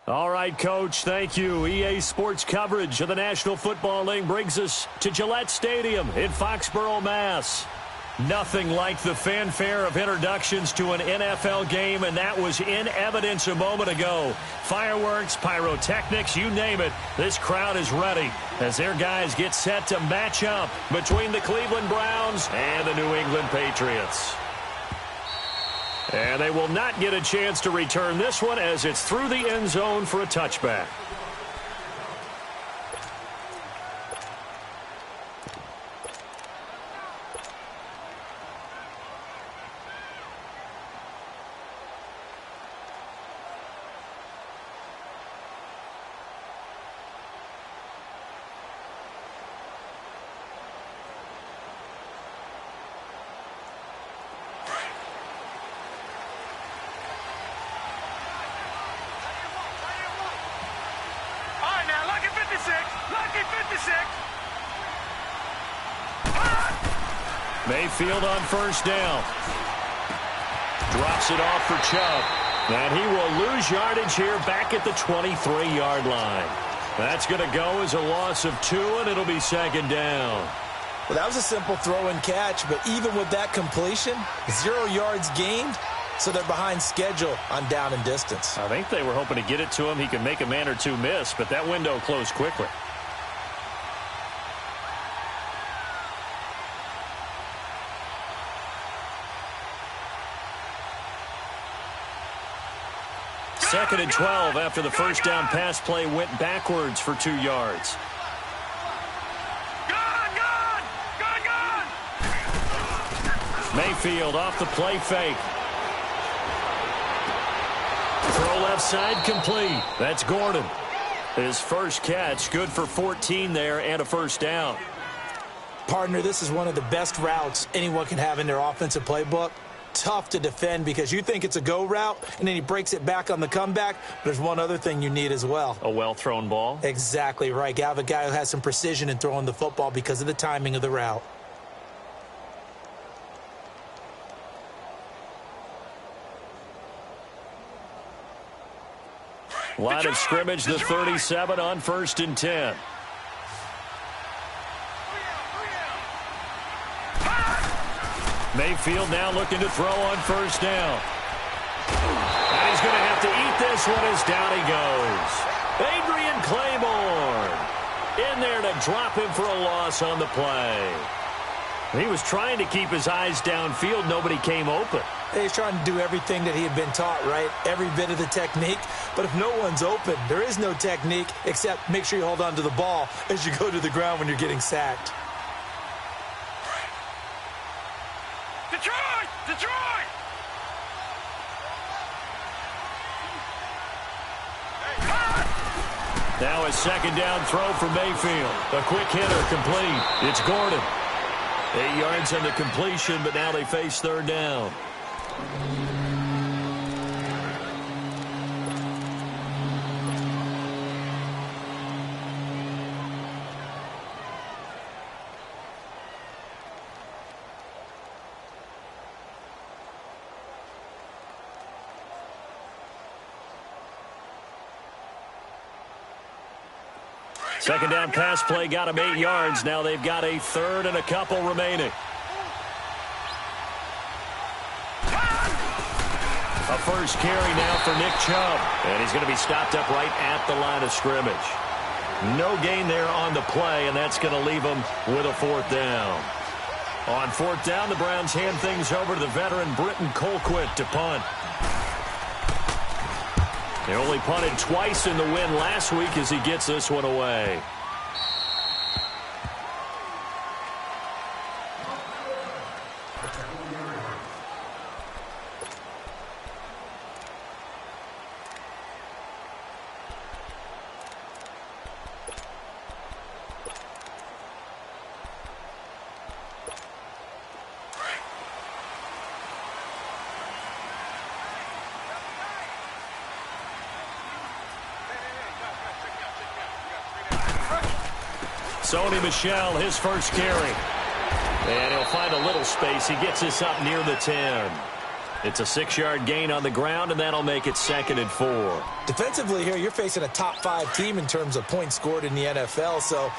All right, Coach, thank you. EA Sports coverage of the National Football League brings us to Gillette Stadium in Foxborough, Mass. Nothing like the fanfare of introductions to an NFL game, and that was in evidence a moment ago. Fireworks, pyrotechnics, you name it. This crowd is ready as their guys get set to match up between the Cleveland Browns and the New England Patriots. And they will not get a chance to return this one as it's through the end zone for a touchback. Mayfield on first down. Drops it off for Chubb. And he will lose yardage here back at the 23-yard line. That's going to go as a loss of 2, and it'll be second down. Well, that was a simple throw and catch, but even with that completion, 0 yards gained, so they're behind schedule on down and distance. I think they were hoping to get it to him. He could make a man or two miss, but that window closed quickly. Second and 12 after the first down pass play went backwards for 2 yards. Mayfield off the play fake. Throw left side complete. That's Gordon. His first catch, good for 14 there and a first down. Partner, this is one of the best routes anyone can have in their offensive playbook. Tough to defend because you think it's a go route, and then he breaks it back on the comeback. There's one other thing you need as well. A well-thrown ball? Exactly right. You have a guy who has some precision in throwing the football because of the timing of the route. Line of scrimmage, the 37 on first and 10. Mayfield now looking to throw on first down. And he's going to have to eat this one as down he goes. Adrian Claiborne in there to drop him for a loss on the play. He was trying to keep his eyes downfield. Nobody came open. He's trying to do everything that he had been taught, right? Every bit of the technique. But if no one's open, there is no technique except make sure you hold on to the ball as you go to the ground when you're getting sacked. Detroit! Now a second down throw for Mayfield. A quick hitter complete. It's Gordon. 8 yards on the completion, but now they face third down. Second down pass play got him 8 yards. Now they've got a third and a couple remaining. A first carry now for Nick Chubb. And he's going to be stopped up right at the line of scrimmage. No gain there on the play, and that's going to leave him with a fourth down. On fourth down, the Browns hand things over to the veteran Britton Colquitt to punt. They only punted twice in the win last week as he gets this one away. Sony Michel, his first carry. And he'll find a little space. He gets us up near the 10. It's a 6-yard gain on the ground, and that'll make it 2nd and 4. Defensively here, you're facing a top-5 team in terms of points scored in the NFL. So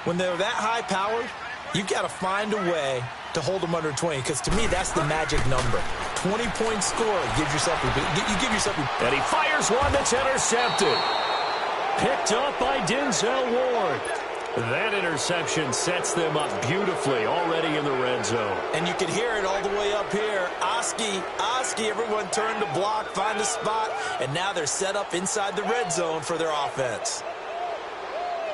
when they're that high-powered, you got to find a way to hold them under 20, because to me, that's the magic number. 20-point score gives yourself you give yourself a... And he fires one that's intercepted. Picked up by Denzel Ward. That interception sets them up beautifully already in the red zone. And you can hear it all the way up here. Oski, everyone turned to block, find a spot, and now they're set up inside the red zone for their offense.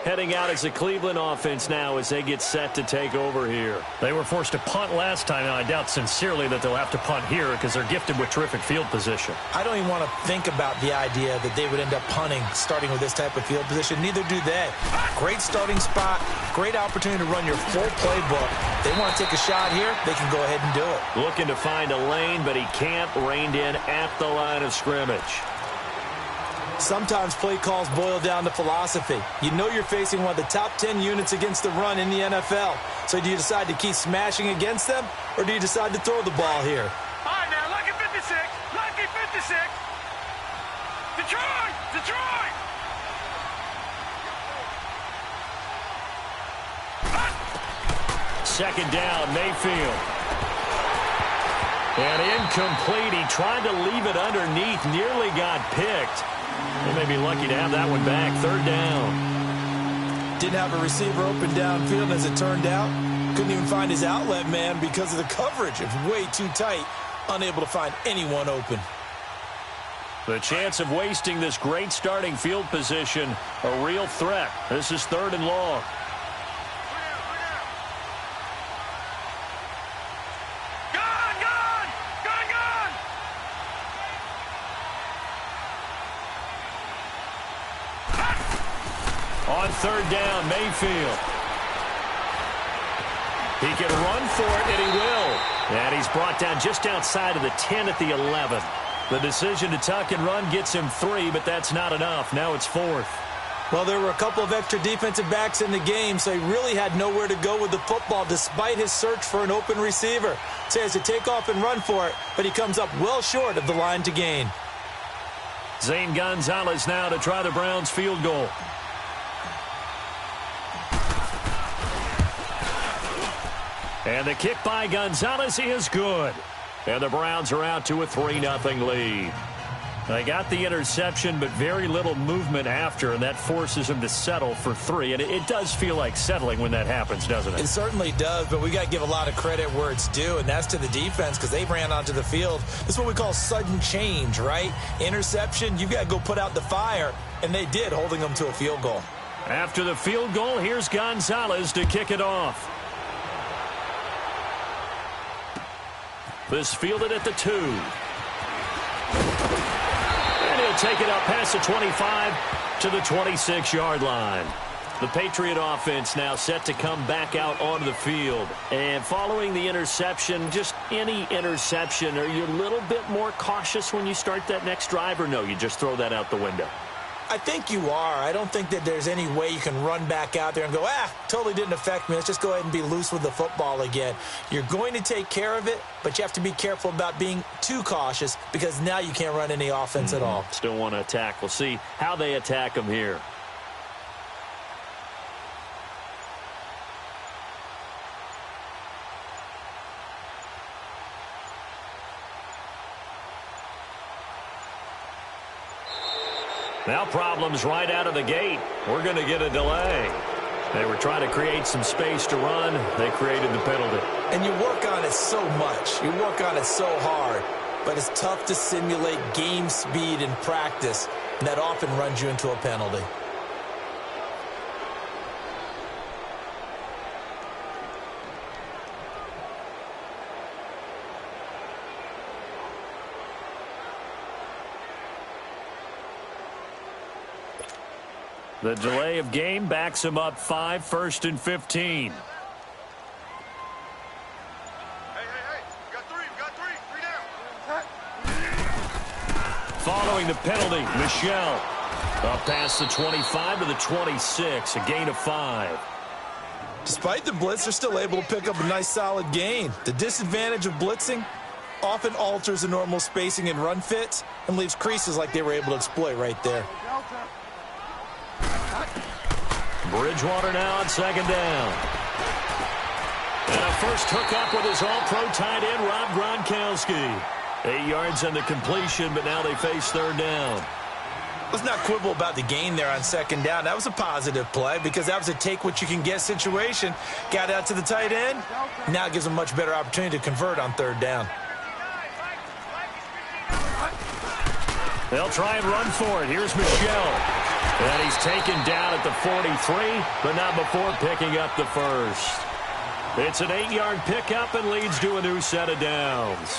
Heading out as a Cleveland offense now as they get set to take over here. They were forced to punt last time, and I doubt sincerely that they'll have to punt here because they're gifted with terrific field position. I don't even want to think about the idea that they would end up punting starting with this type of field position. Neither do they. Great starting spot, great opportunity to run your full playbook. They want to take a shot here, they can go ahead and do it. Looking to find a lane, but he can't. Reined in at the line of scrimmage. Sometimes play calls boil down to philosophy. You know you're facing one of the top 10 units against the run in the NFL. So do you decide to keep smashing against them, or do you decide to throw the ball here? All right, now, lucky 56. Lucky 56. Detroit! Detroit! Second down, Mayfield. And incomplete. He tried to leave it underneath, nearly got picked. They may be lucky to have that one back. 3rd down. Didn't have a receiver open downfield, as it turned out. Couldn't even find his outlet man because of the coverage. It was way too tight. Unable to find anyone open. The chance of wasting this great starting field position, a real threat. This is 3rd and long. On 3rd down, Mayfield. He can run for it, and he will. And he's brought down just outside of the 10 at the 11. The decision to tuck and run gets him 3, but that's not enough. Now it's 4th. Well, there were a couple of extra defensive backs in the game, so he really had nowhere to go with the football despite his search for an open receiver. So he has to take off and run for it, but he comes up well short of the line to gain. Zane Gonzalez now to try the Browns' field goal. And the kick by Gonzalez is good. And the Browns are out to a 3-0 lead. They got the interception, but very little movement after, and that forces them to settle for 3. And it does feel like settling when that happens, doesn't it? It certainly does, but we got to give a lot of credit where it's due, and that's to the defense because they ran onto the field. This is what we call sudden change, right? Interception, you got to go put out the fire, and they did, holding them to a field goal. After the field goal, here's Gonzalez to kick it off. This fielded at the 2. And he'll take it up past the 25 to the 26-yard line. The Patriot offense now set to come back out onto the field. And following the interception, just any interception, are you a little bit more cautious when you start that next drive, or no, you just throw that out the window? I think you are. I don't think that there's any way you can run back out there and go, totally didn't affect me. Let's just go ahead and be loose with the football again. You're going to take care of it, but you have to be careful about being too cautious because now you can't run any offense at all. Still want to attack. We'll see how they attack them here. Now problems right out of the gate. We're going to get a delay. They were trying to create some space to run. They created the penalty. And you work on it so much. You work on it so hard. But it's tough to simulate game speed in practice. And that often runs you into a penalty. The delay of game backs him up 5, 1st and 15. Hey, we got 3 down. Following the penalty, Michel up past the 25 to the 26, a gain of 5. Despite the blitz, they're still able to pick up a nice solid gain. The disadvantage of blitzing, often alters the normal spacing and run fits and leaves creases like they were able to exploit right there. Bridgewater now on second down. And a first hookup with his all-pro tight end, Rob Gronkowski. 8 yards on the completion, but now they face third down. Let's not quibble about the gain there on second down. That was a positive play because that was a take-what-you-can-get situation. Got out to the tight end. Now it gives them a much better opportunity to convert on third down. They'll try and run for it. Here's Michel. And he's taken down at the 43, but not before picking up the first. It's an 8-yard pickup and leads to a new set of downs.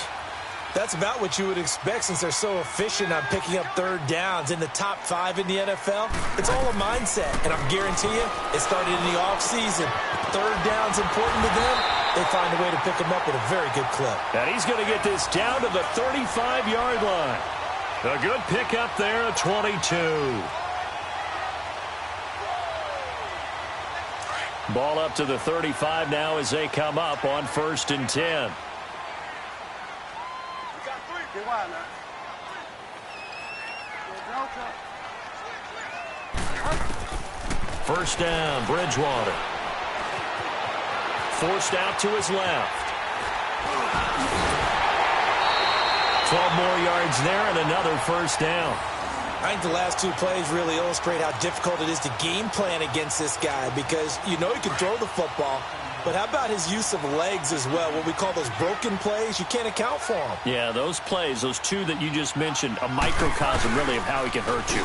That's about what you would expect since they're so efficient on picking up third downs. In the top 5 in the NFL, it's all a mindset. And I'm guarantee you, it started in the offseason. Third down's important to them. They find a way to pick them up with a very good clip. And he's going to get this down to the 35-yard line. A good pickup there at 22. Ball up to the 35 now as they come up on 1st and 10. First down, Bridgewater. Forced out to his left. 12 more yards there and another first down. I think the last 2 plays really illustrate how difficult it is to game plan against this guy because you know he can throw the football, but how about his use of legs as well? What we call those broken plays, you can't account for them. Yeah, those plays, those 2 that you just mentioned, a microcosm really of how he can hurt you.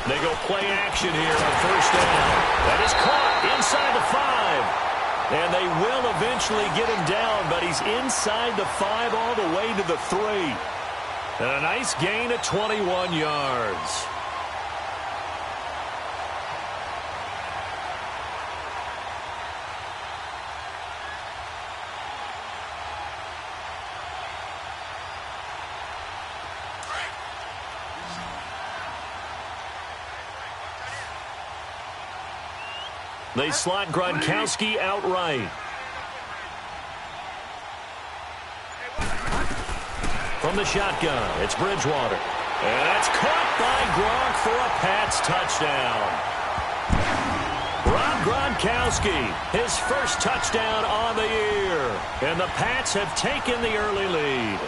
They go play action here on first down. That is caught inside the 5. And they will eventually get him down, but he's inside the 5 all the way to the 3. And a nice gain of 21 yards. They slot Gronkowski outright. From the shotgun, it's Bridgewater. And that's caught by Gronk for a Pats touchdown. Rob Gronkowski, his first touchdown on the year. And the Pats have taken the early lead.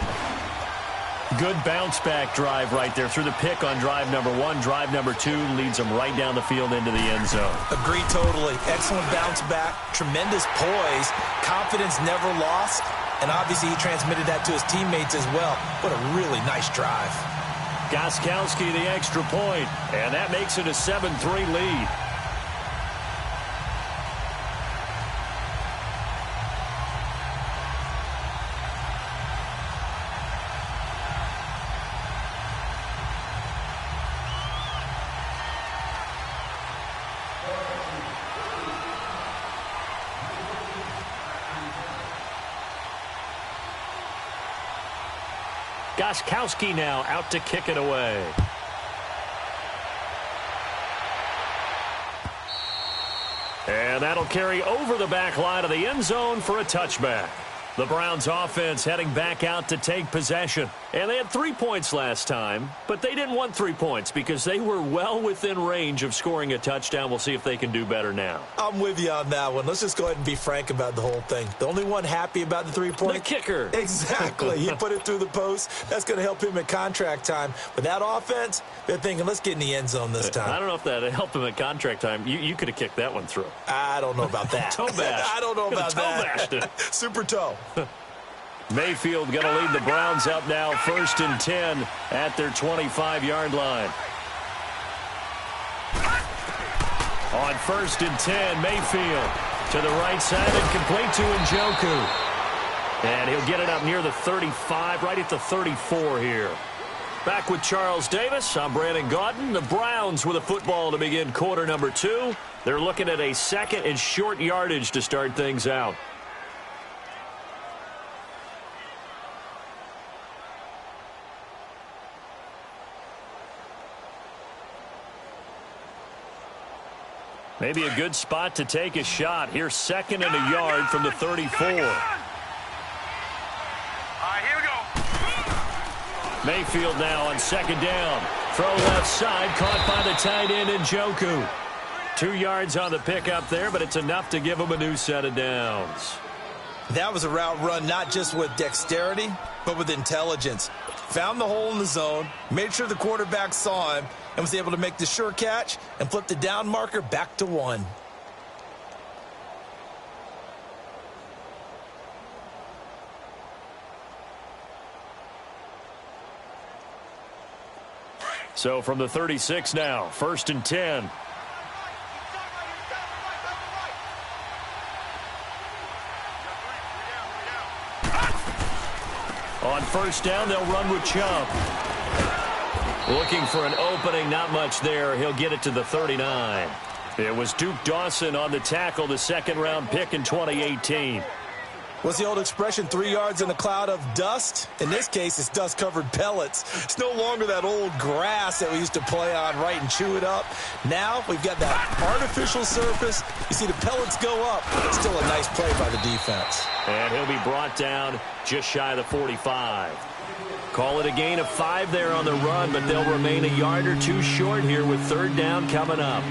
Good bounce-back drive right there through the pick on drive number 1. Drive number 2 leads them right down the field into the end zone. Agree totally. Excellent bounce-back, tremendous poise, confidence never lost, and obviously he transmitted that to his teammates as well. What a really nice drive. Gostkowski the extra point, and that makes it a 7-3 lead. Gostkowski now out to kick it away. And that'll carry over the back line of the end zone for a touchback. The Browns offense heading back out to take possession. And they had 3 points last time, but they didn't want 3 points because they were well within range of scoring a touchdown. We'll see if they can do better now. I'm with you on that one. Let's just go ahead and be frank about the whole thing. The only one happy about the 3-point? The kicker. Exactly. He put it through the post. That's going to help him at contract time. But that offense, they're thinking, let's get in the end zone this time. I don't know if that helped him at contract time. You could have kicked that one through. I don't know about that. Toe bash. I don't know about that. Toe bashed it. Super toe. Mayfield going to lead the Browns up now 1st and 10 at their 25-yard line. On 1st and 10, Mayfield to the right side and complete to Njoku. And he'll get it up near the 35, right at the 34 here. Back with Charles Davis, I'm Brandon Gaudin. The Browns with a football to begin quarter number 2. They're looking at a 2nd and short yardage to start things out. Maybe a good spot to take a shot. Here's 2nd and a yard from the 34. All right, Mayfield now on second down. Throw left side, caught by the tight end Njoku. 2 yards on the pickup there, but it's enough to give him a new set of downs. That was a route run not just with dexterity, but with intelligence. Found the hole in the zone, made sure the quarterback saw him, and was able to make the sure catch and flip the down marker back to 1. So from the 36 now, 1st and 10. On 1st down, they'll run with Chubb. Looking for an opening, not much there. He'll get it to the 39. It was Duke Dawson on the tackle, the 2nd-round pick in 2018. What's the old expression, 3 yards in a cloud of dust? In this case, it's dust-covered pellets. It's no longer that old grass that we used to play on, right, and chew it up. Now we've got that artificial surface. You see the pellets go up. It's still a nice play by the defense. And he'll be brought down just shy of the 45. Call it a gain of 5 there on the run, but they'll remain a yard or 2 short here with 3rd down coming up.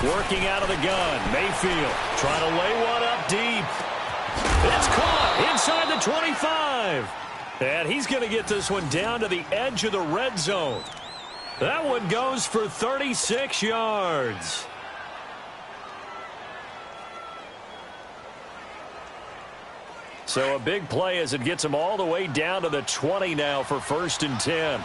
Working out of the gun, Mayfield trying to lay one up deep. It's caught inside the 25. And he's going to get this one down to the edge of the red zone. That one goes for 36 yards. So a big play as it gets him all the way down to the 20 now for 1st and 10.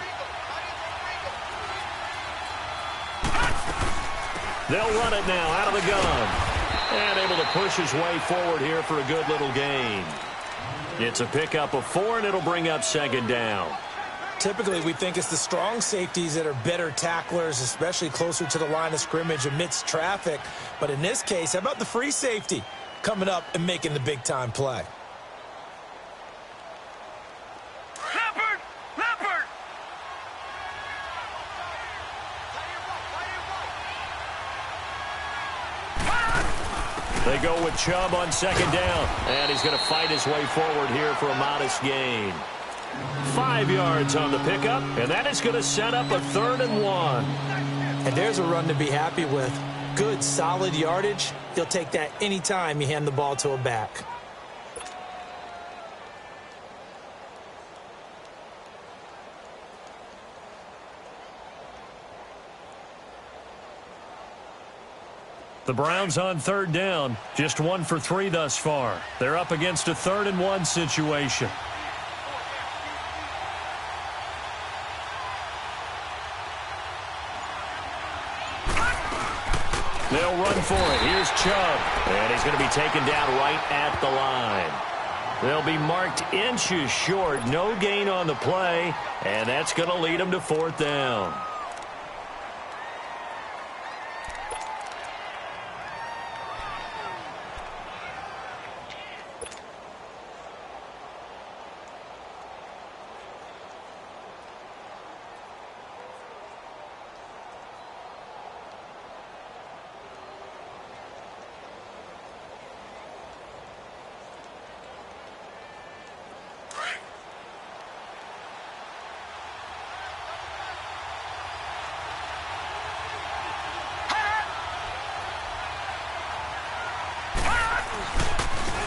They'll run it now out of the gun. And able to push his way forward here for a good little gain. It's a pickup of 4, and it'll bring up 2nd down. Typically, we think it's the strong safeties that are better tacklers, especially closer to the line of scrimmage amidst traffic. But in this case, how about the free safety coming up and making the big-time play? They go with Chubb on 2nd down, and he's going to fight his way forward here for a modest gain. 5 yards on the pickup, and that is going to set up a 3rd and 1. And there's a run to be happy with. Good, solid yardage. He'll take that anytime you hand the ball to a back. The Browns on 3rd down, just 1 for 3 thus far. They're up against a 3rd and 1 situation. They'll run for it. Here's Chubb, and he's going to be taken down right at the line. They'll be marked inches short, no gain on the play, and that's going to lead them to 4th down.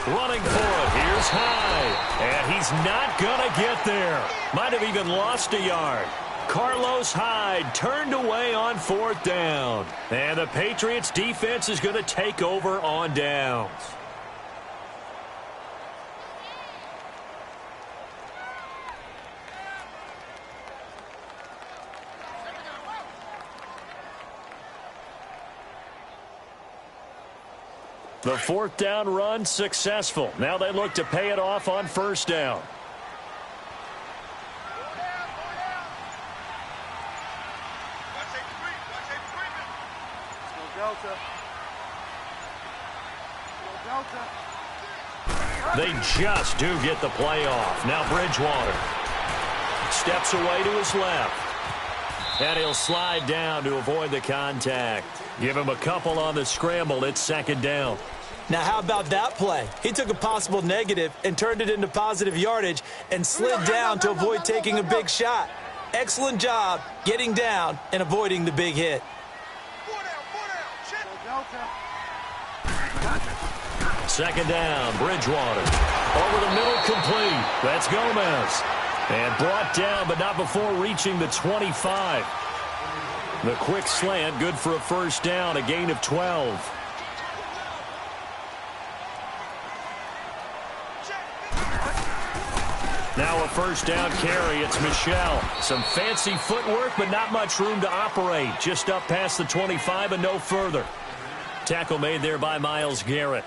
Running for it. Here's Hyde. And he's not going to get there. Might have even lost a yard. Carlos Hyde turned away on 4th down. And the Patriots defense is going to take over on downs. The 4th down run successful. Now they look to pay it off on 1st down. They just do get the play off. Now Bridgewater steps away to his left. And he'll slide down to avoid the contact. Give him a couple on the scramble. It's second down. Now, how about that play? He took a possible negative and turned it into positive yardage and slid down to avoid taking a big shot. Excellent job getting down and avoiding the big hit. Second down, Bridgewater. Over the middle, complete. That's Gomez. And brought down, but not before reaching the 25. The quick slant, good for a first down, a gain of 12. Now a first down carry. It's Michel. Some fancy footwork, but not much room to operate. Just up past the 25 and no further. Tackle made there by Myles Garrett.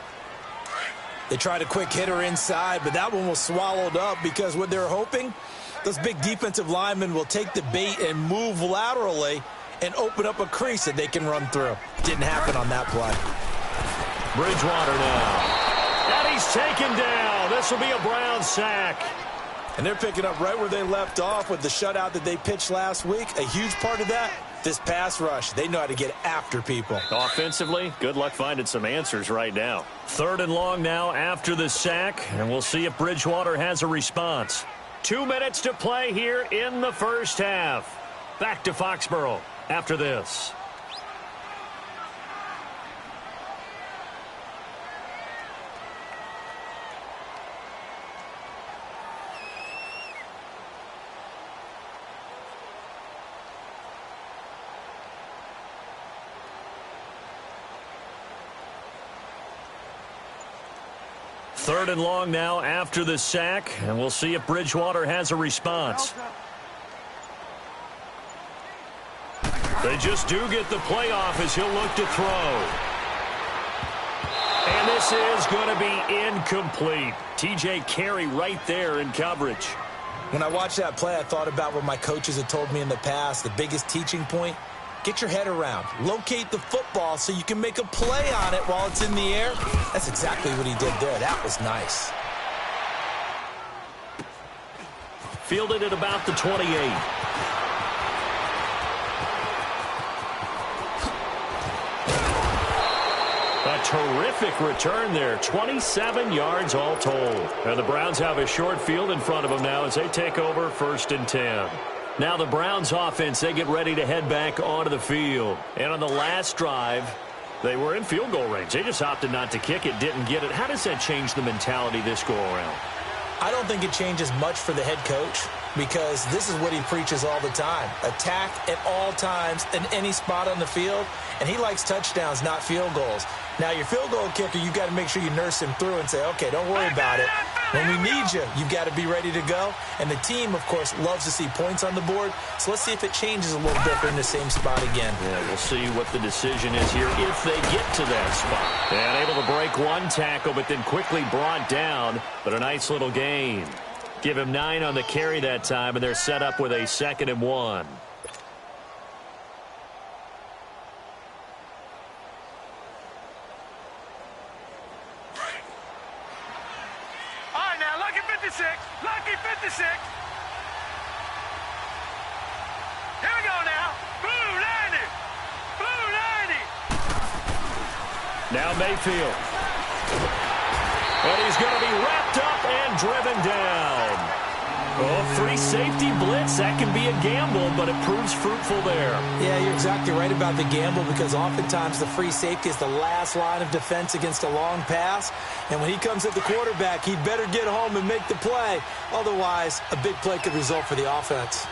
They tried a quick hitter inside, but that one was swallowed up because what they're hoping, those big defensive linemen will take the bait and move laterally and open up a crease that they can run through. Didn't happen on that play. Bridgewater now. And he's taken down. This will be a Brown sack. And they're picking up right where they left off with the shutout that they pitched last week. A huge part of that, this pass rush. They know how to get after people. Offensively, good luck finding some answers right now. Third and long now after the sack, and we'll see if Bridgewater has a response. 2 minutes to play here in the first half. Back to Foxborough after this. Third and long now after the sack, and we'll see if Bridgewater has a response. They just do get the play off as he'll look to throw. And this is going to be incomplete. T.J. Carey right there in coverage. When I watched that play, I thought about what my coaches had told me in the past. The biggest teaching point, get your head around. Locate the football so you can make a play on it while it's in the air. That's exactly what he did there. That was nice. Fielded at about the 28. A terrific return there. 27 yards all told. And the Browns have a short field in front of them now as they take over 1st and 10. Now the Browns offense, they get ready to head back onto the field. And on the last drive, they were in field goal range. They just opted not to kick it, didn't get it. How does that change the mentality this go around? I don't think it changes much for the head coach because this is what he preaches all the time. Attack at all times in any spot on the field, and he likes touchdowns, not field goals. Now, your field goal kicker, you've got to make sure you nurse him through and say, okay, don't worry about it. When we need you, you've got to be ready to go. And the team, of course, loves to see points on the board. So let's see if it changes a little bit. They're in the same spot again. Yeah, we'll see what the decision is here if they get to that spot. And able to break one tackle, but then quickly brought down. But a nice little gain. Give him 9 on the carry that time, and they're set up with a 2nd and 1. Lucky 56. Here we go now. Blue 90. Blue 90. Now Mayfield. And he's going to be wrapped up and driven down. Oh, free safety blitz. That can be a gamble, but it proves fruitful there. Yeah, you're exactly right about the gamble because oftentimes the free safety is the last line of defense against a long pass. And when he comes at the quarterback, he'd better get home and make the play. Otherwise, a big play could result for the offense.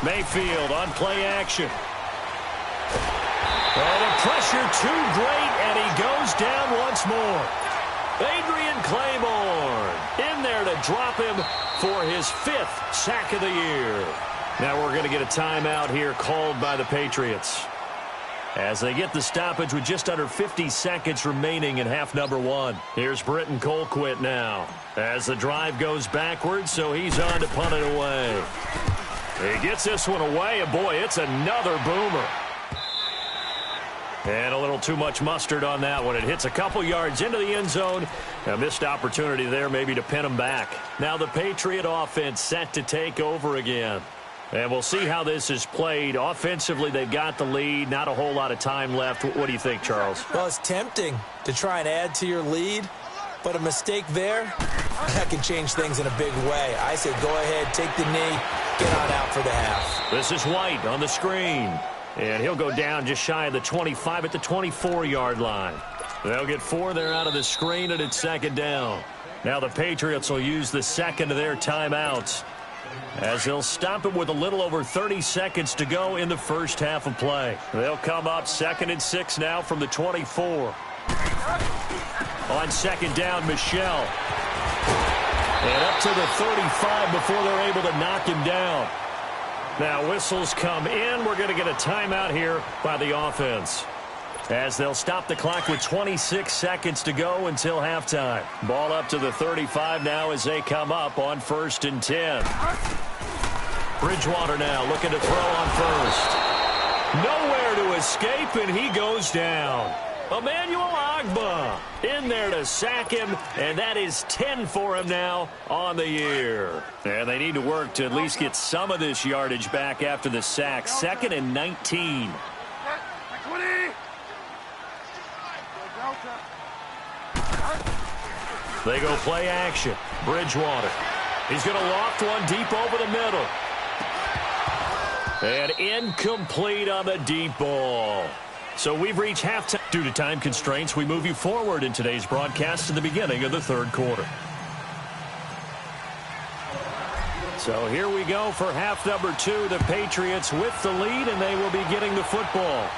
Mayfield on play action. Oh, the pressure too great, and he goes down once more. Adrian Claiborne in there to drop him for his 5th sack of the year. Now we're going to get a timeout here called by the Patriots as they get the stoppage with just under 50 seconds remaining in half number 1. Here's Britton Colquitt now as the drive goes backwards, so he's on to punt it away. He gets this one away, and boy, it's another boomer. And a little too much mustard on that one. It hits a couple yards into the end zone. A missed opportunity there maybe to pin them back. Now the Patriot offense set to take over again. And we'll see how this is played. Offensively, they've got the lead. Not a whole lot of time left. What do you think, Charles? Well, it's tempting to try and add to your lead, but a mistake there, that can change things in a big way. I say go ahead, take the knee, get on out for the half. This is White on the screen. And he'll go down just shy of the 25 at the 24-yard line. They'll get 4 there out of the screen, and it's second down. Now the Patriots will use the second of their timeouts, as they'll stop it with a little over 30 seconds to go in the first half of play. They'll come up 2nd and 6 now from the 24. On second down, Michelle. And up to the 35 before they're able to knock him down. Now whistles come in. We're going to get a timeout here by the offense, as they'll stop the clock with 26 seconds to go until halftime. Ball up to the 35 now as they come up on 1st and 10. Bridgewater now looking to throw on first. Nowhere to escape, and he goes down. Emmanuel Ogbah in there to sack him, and that is 10 for him now on the year. And they need to work to at least get some of this yardage back after the sack. 2nd and 19. They go play action. Bridgewater. He's going to loft one deep over the middle. And incomplete on the deep ball. So we've reached halftime. Due to time constraints, we move you forward in today's broadcast to the beginning of the third quarter. So here we go for half number 2. The Patriots with the lead, and they will be getting the football.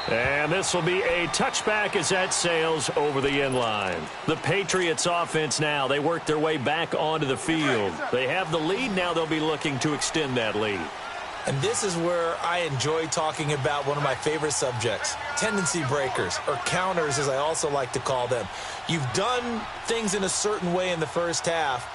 And this will be a touchback as that sails over the end line. The Patriots offense now, they work their way back onto the field. They have the lead. Now they'll be looking to extend that lead. And this is where I enjoy talking about one of my favorite subjects, tendency breakers, or counters as I also like to call them. You've done things in a certain way in the first half,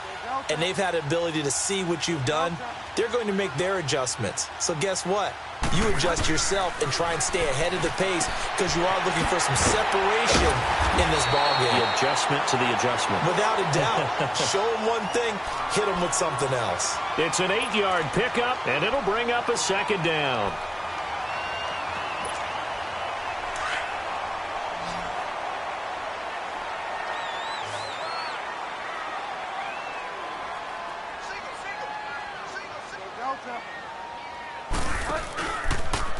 and they've had the ability to see what you've done. They're going to make their adjustments. So guess what? You adjust yourself and try and stay ahead of the pace, because you are looking for some separation in this ballgame. The adjustment to the adjustment. Without a doubt. Show them one thing, hit them with something else. It's an 8-yard pickup, and it'll bring up a second down.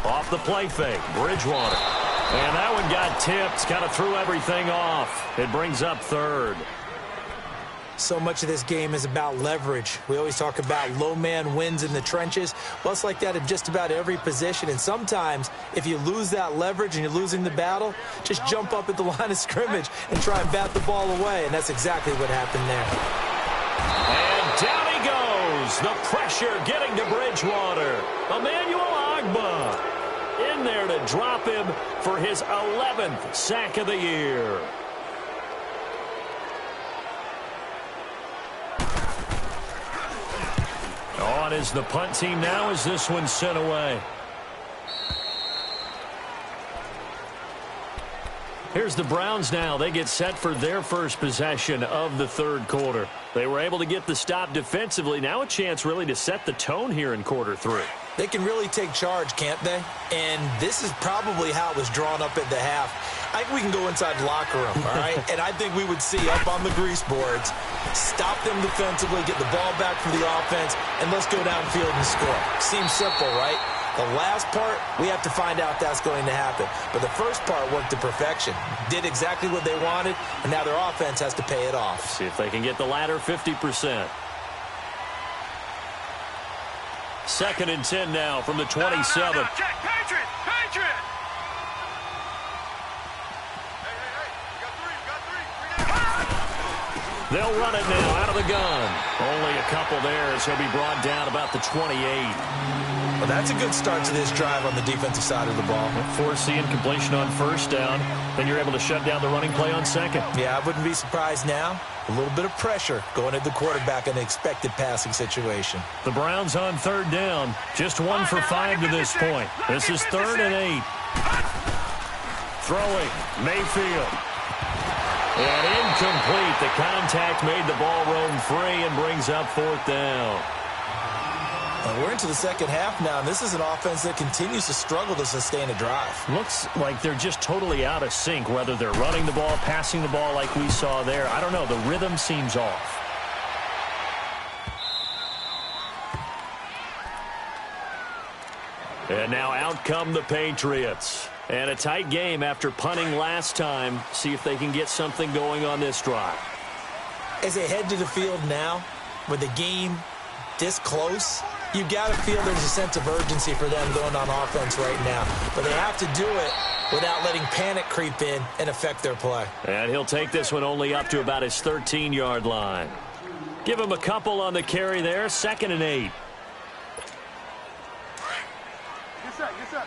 Off the play fake, Bridgewater. And that one got tipped, kind of threw everything off. It brings up 3rd. So much of this game is about leverage. We always talk about low man wins in the trenches. Well, it's like that in just about every position. And sometimes, if you lose that leverage and you're losing the battle, just jump up at the line of scrimmage and try and bat the ball away. And that's exactly what happened there. And down he goes. The pressure getting to Bridgewater. Emmanuel Ogbah in there to drop him for his 11th sack of the year. On is the punt team now as this one's sent away. Here's the Browns now. They get set for their first possession of the third quarter. They were able to get the stop defensively. Now a chance really to set the tone here in quarter 3. They can really take charge, can't they? And this is probably how it was drawn up at the half. I think we can go inside the locker room, all right? And I think we would see up on the grease boards, stop them defensively, get the ball back from the offense, and let's go downfield and score. Seems simple, right? The last part, we have to find out that's going to happen. But the first part worked to perfection. Did exactly what they wanted, and now their offense has to pay it off. See if they can get the latter 50%. 2nd and 10 now from the 27. No, check, Patriot! Patriot! They'll run it now out of the gun. Only a couple there as he'll be brought down about the 28. Well, that's a good start to this drive on the defensive side of the ball. Force the incompletion on first down. Then you're able to shut down the running play on second. Yeah, I wouldn't be surprised now. A little bit of pressure going at the quarterback in an expected passing situation. The Browns on 3rd down. Just 1 for 5 to this point. This is 3rd and 8. Throwing, Mayfield. And incomplete. The contact made the ball roam free and brings up 4th down. We're into the second half now, and this is an offense that continues to struggle to sustain a drive. Looks like they're just totally out of sync, whether they're running the ball, passing the ball like we saw there. I don't know. The rhythm seems off. And now out come the Patriots. And a tight game after punting last time. See if they can get something going on this drive. As they head to the field now, with the game this close, you've got to feel there's a sense of urgency for them going on offense right now. But they have to do it without letting panic creep in and affect their play. And he'll take this one only up to about his 13-yard line. Give him a couple on the carry there. 2nd and 8. Get set, get set.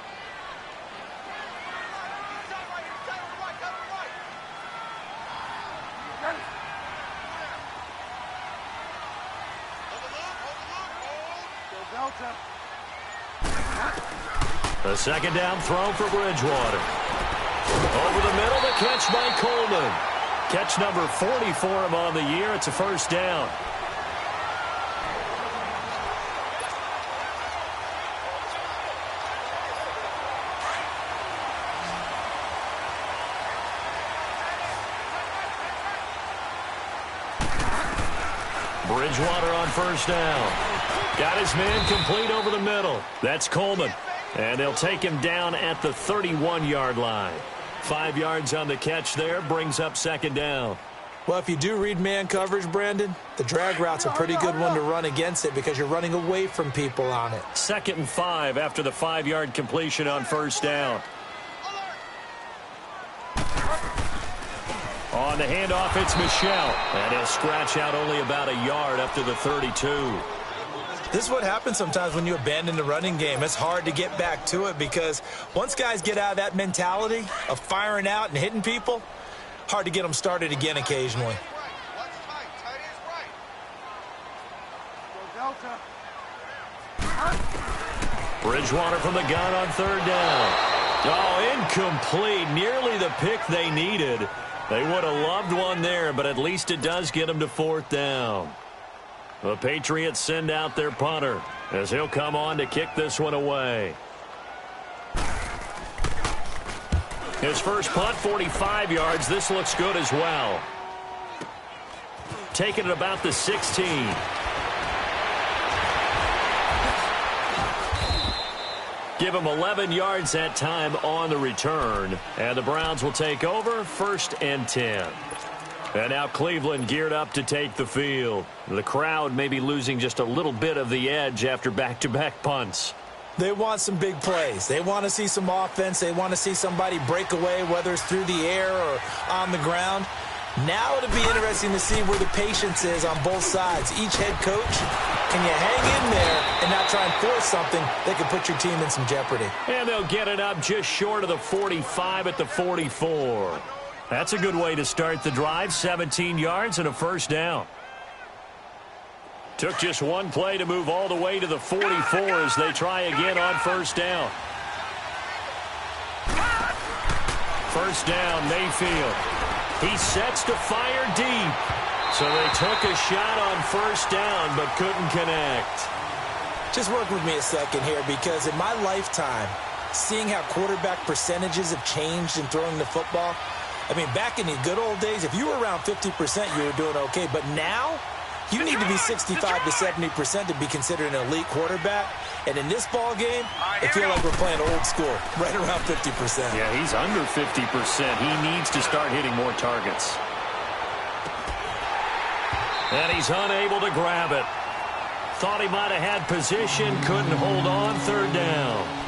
A 2nd down throw for Bridgewater. Over the middle, the catch by Coleman. Catch number 40 for him on the year. It's a 1st down. Bridgewater on 1st down. Got his man complete over the middle. That's Coleman. And they'll take him down at the 31-yard line. 5 yards on the catch there, brings up 2nd down. Well, if you do read man coverage, Brandon, the drag route's a pretty good one to run against it because you're running away from people on it. 2nd and 5 after the 5-yard completion on 1st down. On the handoff, it's Michel. And he'll scratch out only about a yard up to the 32. This is what happens sometimes when you abandon the running game. It's hard to get back to it because once guys get out of that mentality of firing out and hitting people, hard to get them started again occasionally. Bridgewater from the gun on 3rd down. Oh, incomplete. Nearly the pick they needed. They would have loved one there, but at least it does get them to 4th down. The Patriots send out their punter as he'll come on to kick this one away. His first punt, 45 yards. This looks good as well. Taking it about the 16. Give him 11 yards that time on the return. And the Browns will take over 1st and 10. And now Cleveland geared up to take the field. The crowd may be losing just a little bit of the edge after back-to-back punts. They want some big plays. They want to see some offense. They want to see somebody break away, whether it's through the air or on the ground. Now it'll be interesting to see where the patience is on both sides. Each head coach, can you hang in there and not try and force something that could put your team in some jeopardy? And they'll get it up just short of the 45 at the 44. That's a good way to start the drive. 17 yards and a 1st down. Took just one play to move all the way to the 44 as they try again on 1st down. 1st down, Mayfield. He sets to fire deep. So they took a shot on 1st down but couldn't connect. Just work with me a second here because in my lifetime, seeing how quarterback percentages have changed in throwing the football, I mean, back in the good old days, if you were around 50%, you were doing okay. But now, you need to be 65 to 70% to be considered an elite quarterback. And in this ball game, I feel like we're playing old school, right around 50%. Yeah, he's under 50%. He needs to start hitting more targets. And he's unable to grab it. Thought he might have had position, couldn't hold on. 3rd down.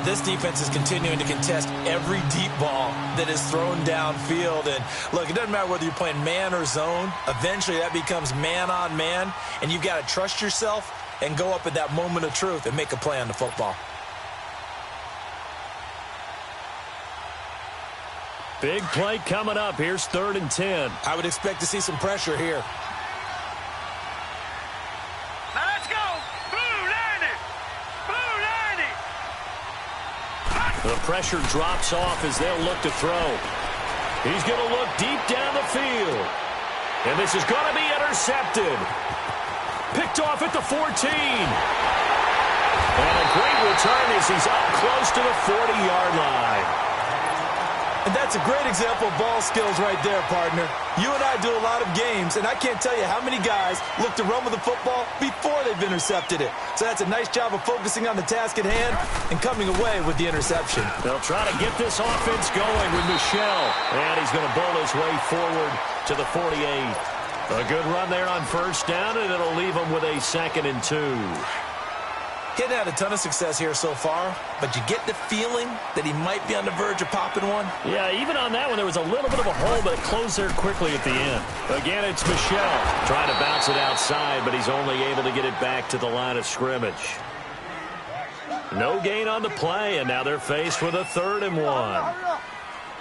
This defense is continuing to contest every deep ball that is thrown downfield. And, look, it doesn't matter whether you're playing man or zone. Eventually, that becomes man on man. And you've got to trust yourself and go up at that moment of truth and make a play on the football. Big play coming up. Here's 3rd and 10. I would expect to see some pressure here. The pressure drops off as they'll look to throw. He's going to look deep down the field. And this is going to be intercepted. Picked off at the 14. And a great return as he's up close to the 40-yard line. And that's a great example of ball skills right there, partner. You and I do a lot of games, and I can't tell you how many guys look to run with the football before they've intercepted it. So that's a nice job of focusing on the task at hand and coming away with the interception. They'll try to get this offense going with Michel. And he's going to bowl his way forward to the 48. A good run there on first down, and it'll leave him with a 2nd and 2. Hadn't had a ton of success here so far, but you get the feeling that he might be on the verge of popping one. Yeah, even on that one, there was a little bit of a hole, but it closed there quickly at the end. Again, it's Michel trying to bounce it outside, but he's only able to get it back to the line of scrimmage. No gain on the play, and now they're faced with a 3rd and 1.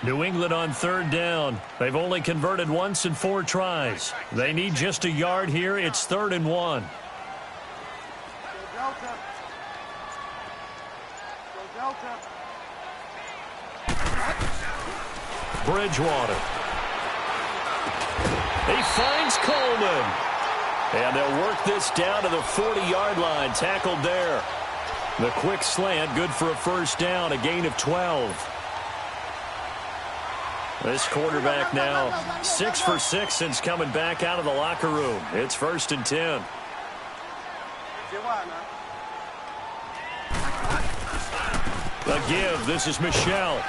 New England on 3rd down. They've only converted once in 4 tries. They need just a yard here. It's 3rd and 1. Bridgewater. He finds Coleman. And they'll work this down to the 40-yard line. Tackled there. The quick slant, good for a first down, a gain of 12. This quarterback now 6 for 6 since coming back out of the locker room. It's 1st and 10. The give. This is Michel.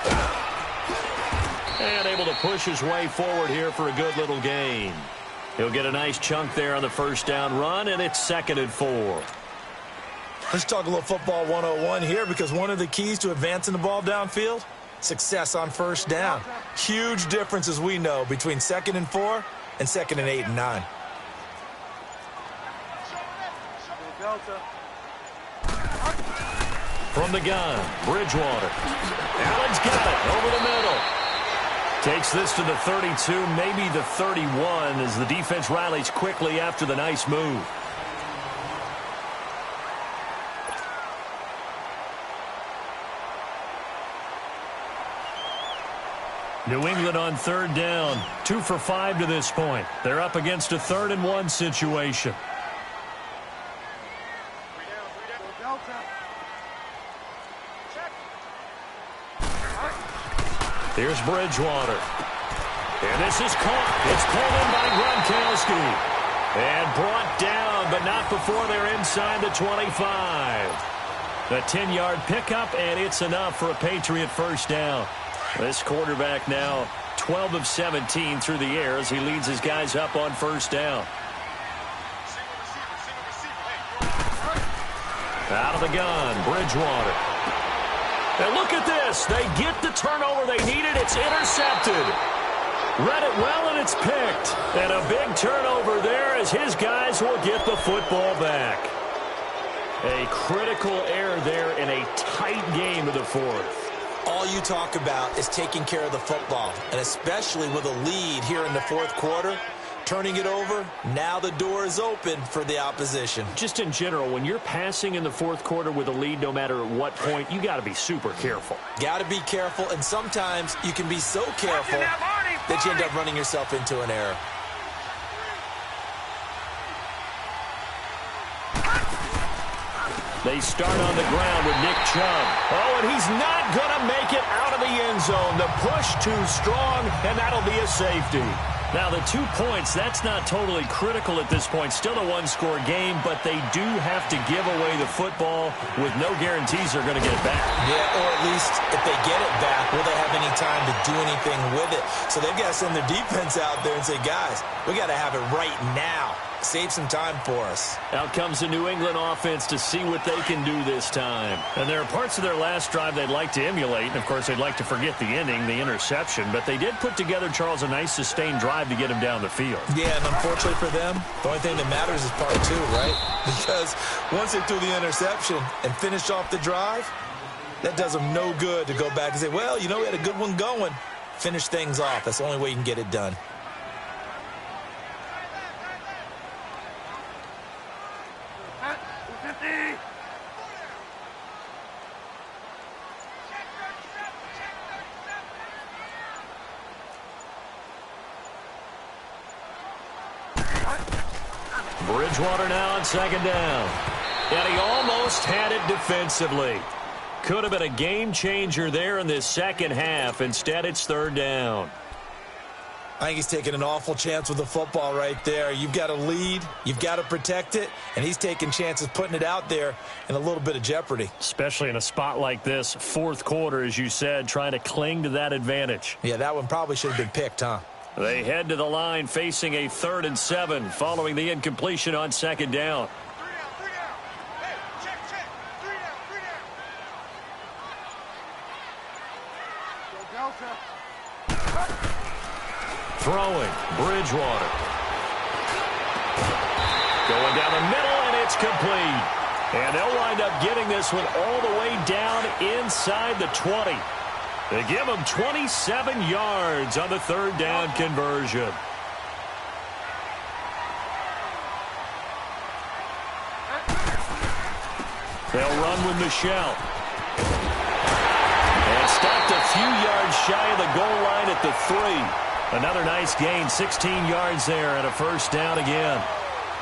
And able to push his way forward here for a good little gain. He'll get a nice chunk there on the first down run, and it's 2nd and 4. Let's talk a little football 101 here, because one of the keys to advancing the ball downfield, success on first down. Huge difference, as we know, between 2nd and 4 and 2nd and 8 and 9. From the gun, Bridgewater. Allen's got it over the middle. Takes this to the 32, maybe the 31, as the defense rallies quickly after the nice move. New England on 3rd down, 2 for 5 to this point. They're up against a 3rd and 1 situation. Here's Bridgewater. And this is caught. It's pulled in by Gronkowski. And brought down, but not before they're inside the 25. The 10-yard pickup, and it's enough for a Patriot first down. This quarterback now 12 of 17 through the air as he leads his guys up on first down. Out of the gun, Bridgewater. And look at this. They get the turnover they needed. It's intercepted. Read it well, and it's picked. And a big turnover there as his guys will get the football back. A critical error there in a tight game of the 4th. All you talk about is taking care of the football, and especially with a lead here in the 4th quarter. Turning it over, now the door is open for the opposition. Just in general, when you're passing in the 4th quarter with a lead, no matter at what point, you got to be super careful. Got to be careful, and sometimes you can be so careful that you end up running yourself into an error. They start on the ground with Nick Chubb. Oh, and he's not going to make it out of the end zone. The push too strong, and that'll be a safety. Now, the 2 points, that's not totally critical at this point. Still a one-score game, but they do have to give away the football with no guarantees they're going to get it back. Yeah, or at least if they get it back, will they have any time to do anything with it? So they've got to send their defense out there and say, guys, we got to have it right now. Save some time for us. Out comes the New England offense to see what they can do this time. And there are parts of their last drive they'd like to emulate. And, of course, they'd like to forget the ending, the interception. But they did put together, Charles, a nice sustained drive to get him down the field. Yeah, and unfortunately for them, the only thing that matters is part 2, right? Because once they threw the interception and finished off the drive, that does them no good to go back and say, well, you know, we had a good one going. Finish things off. That's the only way you can get it done. Bridgewater now on second down. And he almost had it defensively. Could have been a game changer there in this second half. Instead, it's third down. I think he's taking an awful chance with the football right there. You've got a lead, you've got to protect it, and he's taking chances putting it out there in a little bit of jeopardy. Especially in a spot like this, fourth quarter, as you said, trying to cling to that advantage. Yeah, that one probably should have been picked, huh? They head to the line facing a 3rd and 7 following the incompletion on second down. Three down. Hey, check. 3 down. Go Delta. Throwing, Bridgewater. Going down the middle, and it's complete. And they'll wind up getting this one all the way down inside the 20. They give them 27 yards on the 3rd down conversion. They'll run with Michelle. And stopped a few yards shy of the goal line at the 3. Another nice gain, 16 yards there, and a first down again.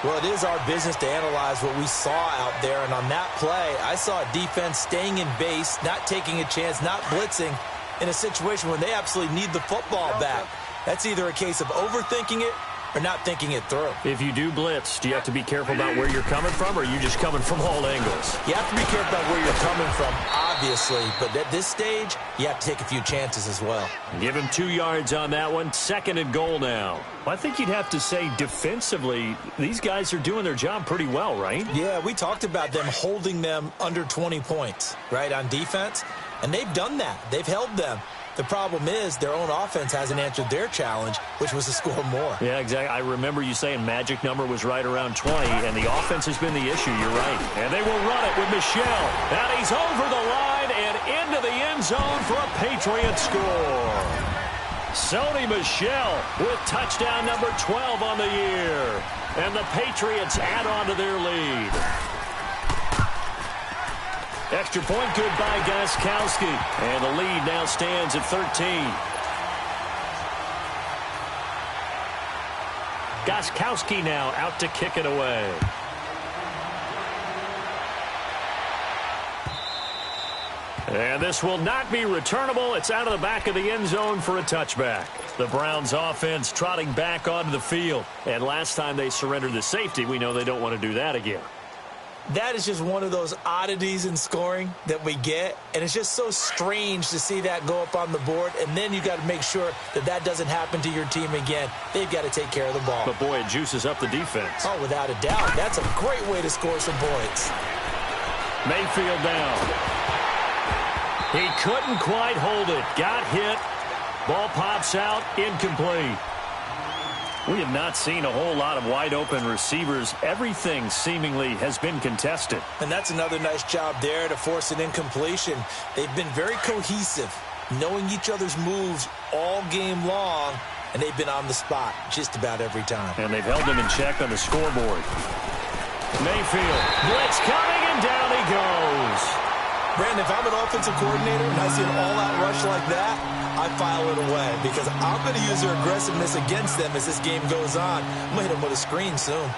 Well, it is our business to analyze what we saw out there, and on that play, I saw a defense staying in base, not taking a chance, not blitzing, in a situation when they absolutely need the football back. That's either a case of overthinking it or not thinking it through. If you do blitz, do you have to be careful about where you're coming from, or are you just coming from all angles? You have to be careful about where you're coming from, obviously, but at this stage, you have to take a few chances as well. Give him 2 yards on that one. 2nd and goal now. I think you'd have to say defensively, these guys are doing their job pretty well, right? Yeah, we talked about them holding them under 20 points, right, on defense, and they've done that. They've held them. The problem is their own offense hasn't answered their challenge, which was to score more. Yeah, exactly. I remember you saying magic number was right around 20, and the offense has been the issue. You're right. And they will run it with Michelle. And he's over the line and into the end zone for a Patriot score. Sony Michel with touchdown number 12 on the year. And the Patriots add on to their lead. Extra point good by Gostkowski. And the lead now stands at 13. Gostkowski now out to kick it away. And this will not be returnable. It's out of the back of the end zone for a touchback. The Browns offense trotting back onto the field. And last time they surrendered the safety, we know they don't want to do that again. That is just one of those oddities in scoring that we get, and it's just so strange to see that go up on the board, and then you got to make sure that that doesn't happen to your team again. They've got to take care of the ball. But, boy, it juices up the defense. Oh, without a doubt. That's a great way to score some points. Mayfield down. He couldn't quite hold it. Got hit. Ball pops out. Incomplete. We have not seen a whole lot of wide-open receivers. Everything seemingly has been contested. And that's another nice job there to force an incompletion. They've been very cohesive, knowing each other's moves all game long, and they've been on the spot just about every time. And they've held them in check on the scoreboard. Mayfield, blitz coming, and down he goes. Brandon, if I'm an offensive coordinator and I see an all-out rush like that, I file it away because I'm going to use their aggressiveness against them as this game goes on. I'm going to hit them with a screen soon.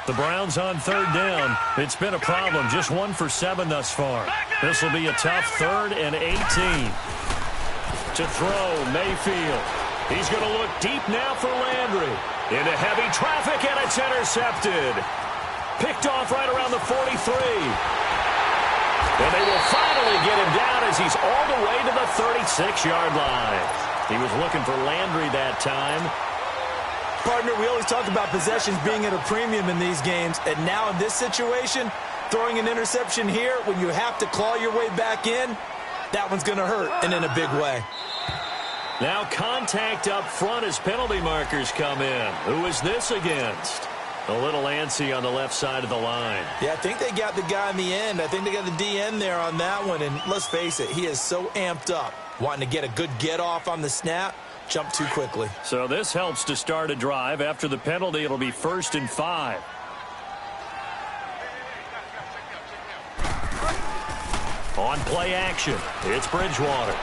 The Browns on 3rd down. It's been a problem. Just 1 for 7 thus far. This will be a tough 3rd and 18. To throw, Mayfield. He's going to look deep now for Landry. Into heavy traffic, and it's intercepted. Picked off right around the 43. And they will finally get him down as he's all the way to the 36-yard line. He was looking for Landry that time. Partner, we always talk about possessions being at a premium in these games, and now in this situation, throwing an interception here when you have to claw your way back in, that one's going to hurt, and in a big way. Now contact up front as penalty markers come in. Who is this against? A little antsy on the left side of the line. Yeah, I think they got the guy in the end. I think they got the DN there on that one, and let's face it, he is so amped up, wanting to get a good get-off on the snap, jump too quickly. So this helps to start a drive. After the penalty, it'll be 1st and 5. On play action, it's Bridgewater.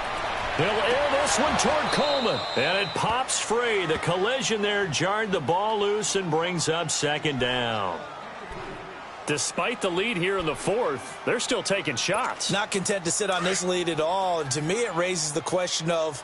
He'll air this one toward Coleman. And it pops free. The collision there jarred the ball loose and brings up second down. Despite the lead here in the fourth, they're still taking shots. Not content to sit on this lead at all. And to me, it raises the question of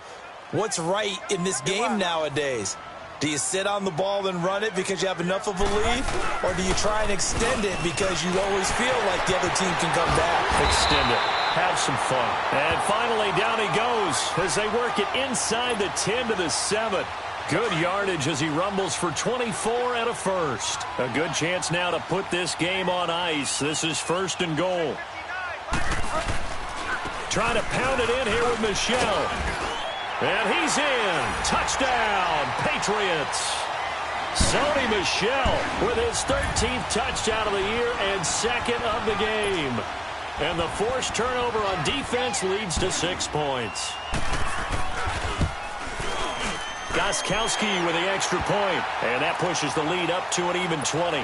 what's right in this game nowadays. Do you sit on the ball and run it because you have enough of a lead? Or do you try and extend it because you always feel like the other team can come back? Extend it. Have some fun. And finally, down he goes as they work it inside the 10 to the 7. Good yardage as he rumbles for 24 and a first. A good chance now to put this game on ice. This is first and goal. Trying to pound it in here with Michel. And he's in. Touchdown, Patriots. Sony Michel with his 13th touchdown of the year and second of the game. And the forced turnover on defense leads to 6 points. Gostkowski with the extra point. And that pushes the lead up to an even 20.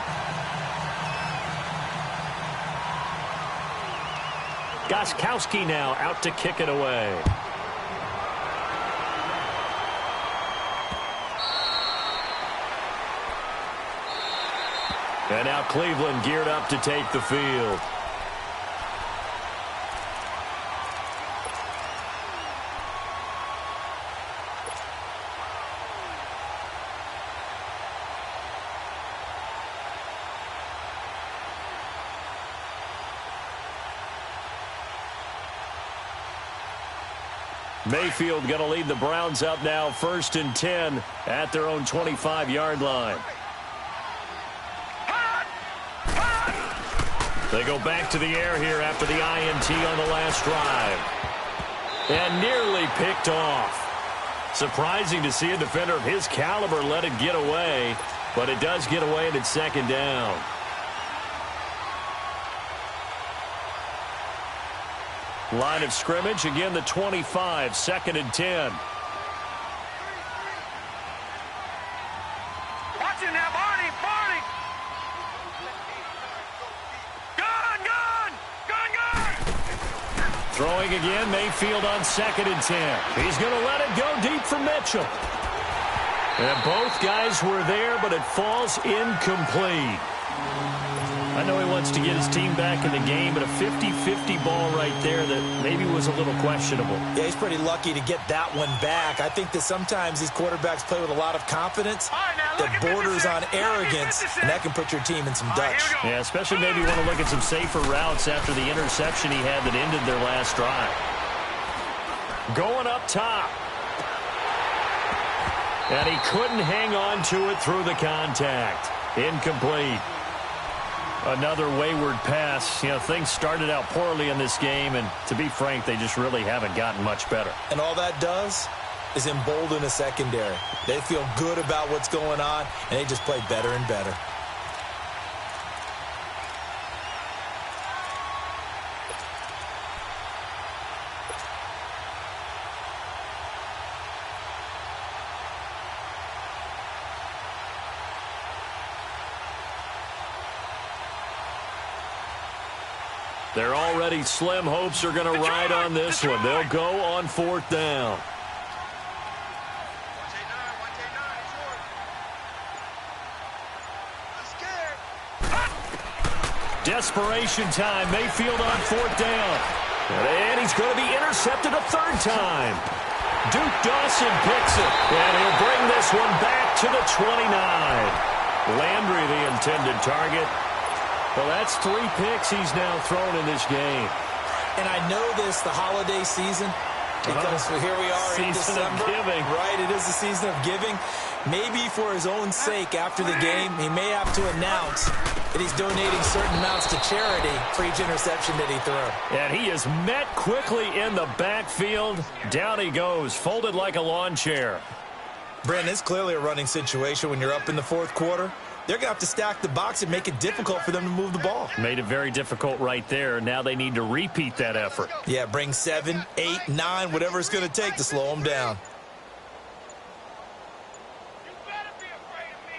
Gostkowski now out to kick it away. And now Cleveland geared up to take the field. Mayfield going to lead the Browns up now, 1st and 10 at their own 25-yard line. They go back to the air here after the INT on the last drive. And nearly picked off. Surprising to see a defender of his caliber let it get away, but it does get away and it's second down. Line of scrimmage, again the 25, 2nd and 10. Watch it now, Barney, Barney! Gun! Throwing again, Mayfield on 2nd and 10. He's going to let it go deep for Mitchell. And both guys were there, but it falls incomplete. I know he wants to get his team back in the game, but a 50-50 ball right there that maybe was a little questionable. Yeah, he's pretty lucky to get that one back. I think that sometimes these quarterbacks play with a lot of confidence that borders on arrogance, and that can put your team in some Dutch. Yeah, especially maybe want to look at some safer routes after the interception he had that ended their last drive. Going up top. And he couldn't hang on to it through the contact. Incomplete. Another wayward pass. You know, things started out poorly in this game, and to be frank, they just really haven't gotten much better. And all that does is embolden a secondary. They feel good about what's going on, and they just play better and better. Their already slim hopes are going to ride on this one. They'll go on 4th down. Desperation time. Mayfield on 4th down. And he's going to be intercepted a 3rd time. Duke Dawson picks it. And he'll bring this one back to the 29. Landry, the intended target. Well, that's 3 picks he's now thrown in this game. And I know this, the holiday season, because here we are in December. Season of giving. Right, it is the season of giving. Maybe for his own sake, after the game, he may have to announce that he's donating certain amounts to charity for each interception that he threw. And he is met quickly in the backfield. Down he goes, folded like a lawn chair. Brandon, it's clearly a running situation when you're up in the 4th quarter. They're going to have to stack the box and make it difficult for them to move the ball. Made it very difficult right there. Now they need to repeat that effort. Yeah, bring 7, 8, 9, whatever it's going to take to slow them down. You better be afraid of me.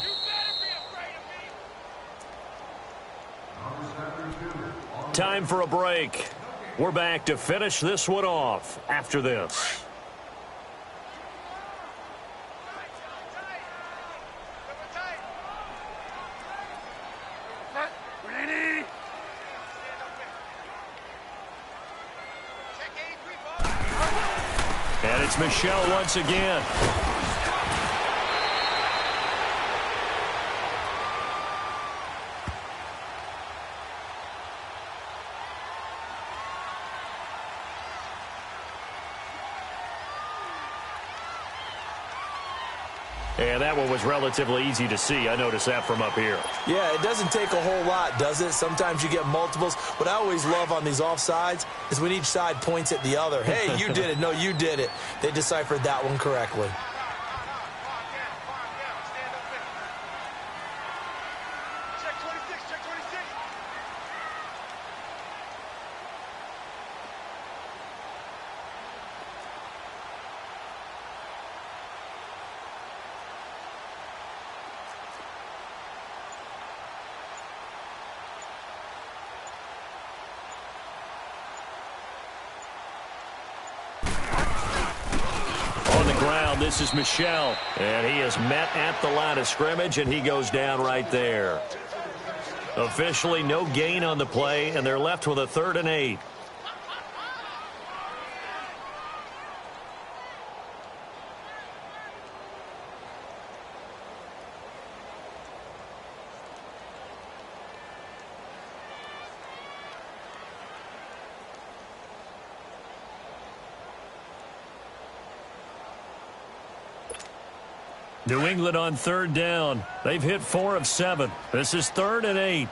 You better be afraid of me. Time for a break. We're back to finish this one off after this. Ready? And it's Michelle once again. And that one was relatively easy to see. I noticed that from up here. Yeah, it doesn't take a whole lot, does it? Sometimes you get multiples. What I always love on these offsides is when each side points at the other. Hey, you did it. No, you did it. They deciphered that one correctly. Check 26, check 26. On the ground, this is Michelle. And he is met at the line of scrimmage, and he goes down right there. Officially, no gain on the play, and they're left with a 3rd and 8. New England on 3rd down. They've hit 4 of 7. This is 3rd and 8.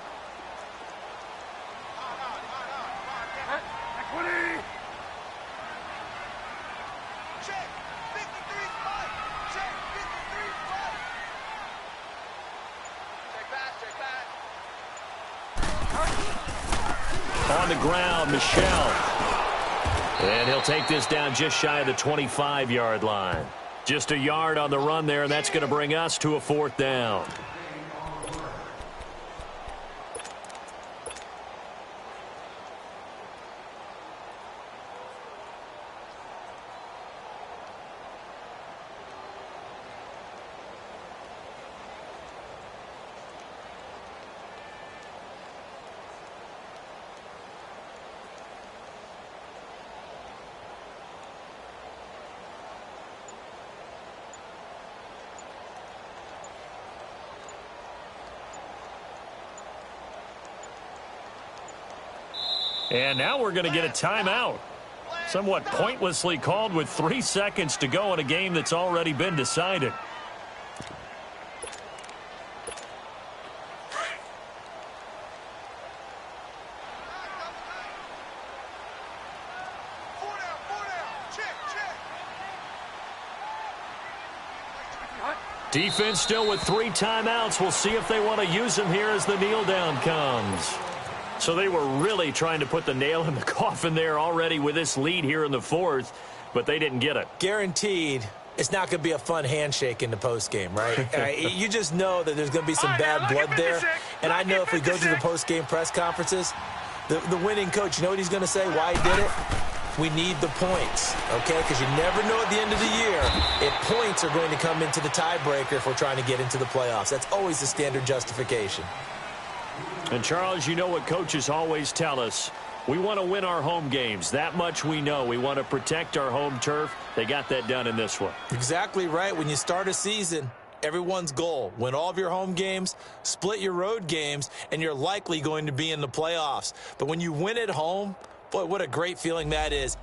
Check 53 spot. Check 53 spot. Check back. On the ground, Michelle. And he'll take this down just shy of the 25-yard line. Just a yard on the run there, and that's going to bring us to a 4th down. And now we're going to get a timeout. Somewhat pointlessly called with 3 seconds to go in a game that's already been decided. Four down. Check. Defense still with 3 timeouts. We'll see if they want to use them here as the kneel down comes. So they were really trying to put the nail in the coffin there already with this lead here in the 4th, but they didn't get it. Guaranteed it's not going to be a fun handshake in the postgame, right? You just know that there's going to be some bad blood there. And I know if we go to the postgame press conferences, the winning coach, you know what he's going to say, why he did it? We need the points, okay? Because you never know at the end of the year if points are going to come into the tiebreaker if we're trying to get into the playoffs. That's always the standard justification. And, Charles, you know what coaches always tell us. We want to win our home games. That much we know. We want to protect our home turf. They got that done in this one. Exactly right. When you start a season, everyone's goal, win all of your home games, split your road games, and you're likely going to be in the playoffs. But when you win at home, boy, what a great feeling that is.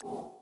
All